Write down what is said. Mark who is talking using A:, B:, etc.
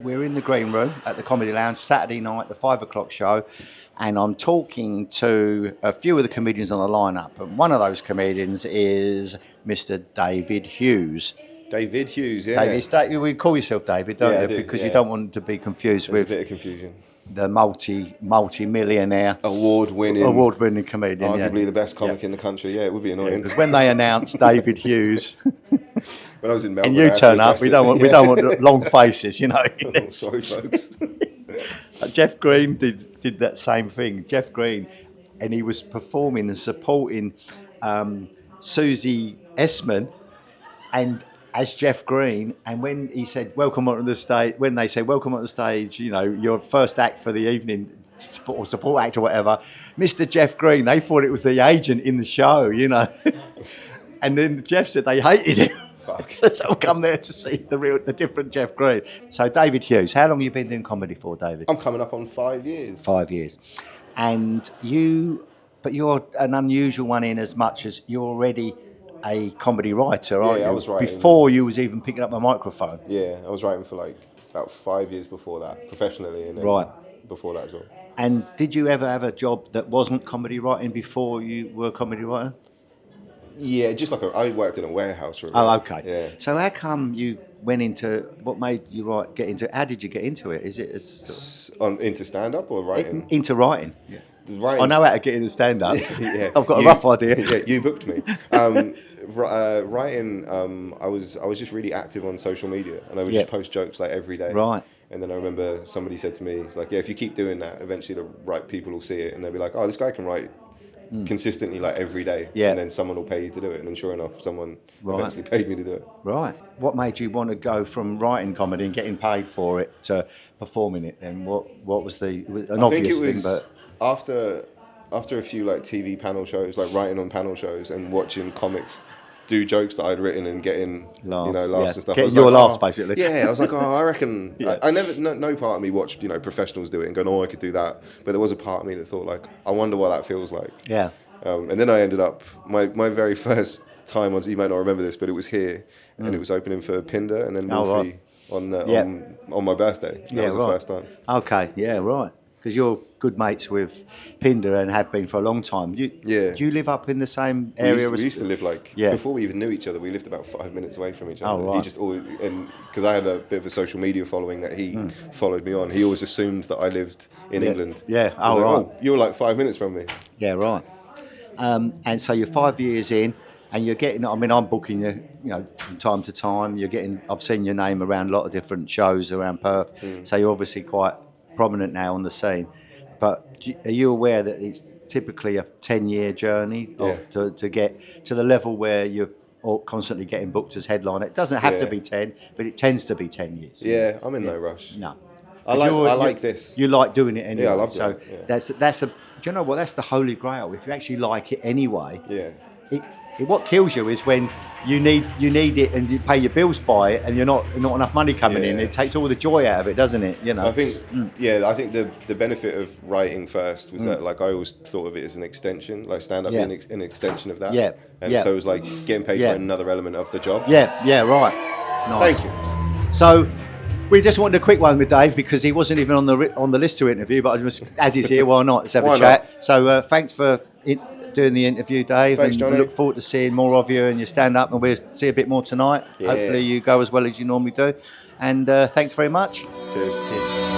A: We're in the Greenroom at the Comedy Lounge, Saturday night, the 5 o'clock show, and I'm talking to a few of the comedians on the lineup. And one of those comedians is Mr. David Hughes.
B: David Hughes, yeah.
A: We call yourself David, don't you?
B: I do,
A: because you don't want to be confused
B: There's
A: with
B: a bit of confusion.
A: the multi-millionaire,
B: award-winning
A: comedian.
B: Arguably the best comic in the country. Yeah, it would be annoying.
A: Because when they announce David Hughes,
B: when I was in Melbourne,
A: and you turn up, we don't want long faces, you know.
B: Oh, sorry, folks.
A: Jeff Green did that same thing. Jeff Green, and he was performing and supporting Susie Essman, and as Jeff Green, and when he said welcome onto the stage, when they said welcome onto the stage, you know, your first act for the evening, or support act or whatever, Mr. Jeff Green, they thought it was the agent in the show, you know. And then Jeff said they hated him. So come there to see the different Jeff Green. So David Hughes, how long have you been doing comedy for, David?
B: I'm coming up on 5 years.
A: 5 years. And you're an unusual one in as much as you're already a comedy writer, aren't you?
B: I was writing.
A: Before you was even picking up a microphone.
B: Yeah, I was writing for like about 5 years before that, professionally, and then before that as well.
A: And did you ever have a job that wasn't comedy writing before you were a comedy writer?
B: Yeah, just like I worked in a warehouse for a bit.
A: Oh, okay.
B: Yeah.
A: So how come you went into, what made you get into, how did you get into it? Is it
B: into stand-up or writing?
A: Into writing. Yeah.
B: I
A: know how to get into stand-up.
B: Yeah.
A: I've got a rough idea.
B: Yeah, you booked me. Writing, I was just really active on social media, and I would just post jokes like every day.
A: Right.
B: And then I remember somebody said to me, it's like, yeah, if you keep doing that, eventually the right people will see it, and they'll be like, oh, this guy can write consistently, like every day.
A: Yeah.
B: And then someone will pay you to do it, and then sure enough, someone eventually paid me to do it.
A: Right. What made you want to go from writing comedy and getting paid for it to performing it? And what was an obvious thing? But
B: after a few like TV panel shows, like writing on panel shows and watching comics do jokes that I'd written and getting laughs and stuff.
A: Getting your laughs, basically.
B: Yeah, I was like, I reckon. I never, no part of me watched professionals do it and going, oh, I could do that. But there was a part of me that thought like, I wonder what that feels like.
A: Yeah.
B: And then I ended up my very first time on. You might not remember this, but it was here, and it was opening for Pinder and then Wolfie on my birthday. That was the first time.
A: Okay. Yeah. Right. Because you're good mates with Pinder and have been for a long time. Do you live up in the same area?
B: We used to live before we even knew each other, we lived about 5 minutes away from each other.
A: Oh, right.
B: He just always, and because I had a bit of a social media following that he followed me on, he always assumed that I lived in England.
A: Yeah, right.
B: Oh, you're like 5 minutes from me.
A: Yeah, right. And so you're 5 years in, and you're getting, I mean, I'm booking you, from time to time. I've seen your name around a lot of different shows around Perth, so you're obviously quite prominent now on the scene. But are you aware that it's typically a 10-year journey to get to the level where you're constantly getting booked as headliner? It doesn't have to be 10, but it tends to be 10 years.
B: Yeah, I'm in no rush.
A: No.
B: I like this.
A: You like doing it anyway.
B: Yeah, I love
A: it.
B: So
A: that's do you know what? That's the holy grail. If you actually like it anyway.
B: Yeah.
A: What kills you is when you need it and you pay your bills by it and you're not enough money coming in. It takes all the joy out of it, doesn't it?
B: I think I think the benefit of writing first was that like I always thought of it as an extension, like stand up being an extension of that.
A: Yeah.
B: And so it was like getting paid for another element of the job.
A: Yeah, right. Nice.
B: Thank you.
A: So we just wanted a quick one with Dave because he wasn't even on the list to interview, but as he's here, why not? Let's have a chat.
B: Not?
A: So thanks for doing the interview, Dave.
B: Thanks,
A: and
B: Johnny.
A: We look forward to seeing more of you and your stand-up, and we'll see a bit more tonight.
B: Yeah.
A: Hopefully you go as well as you normally do. And thanks very much.
B: Cheers.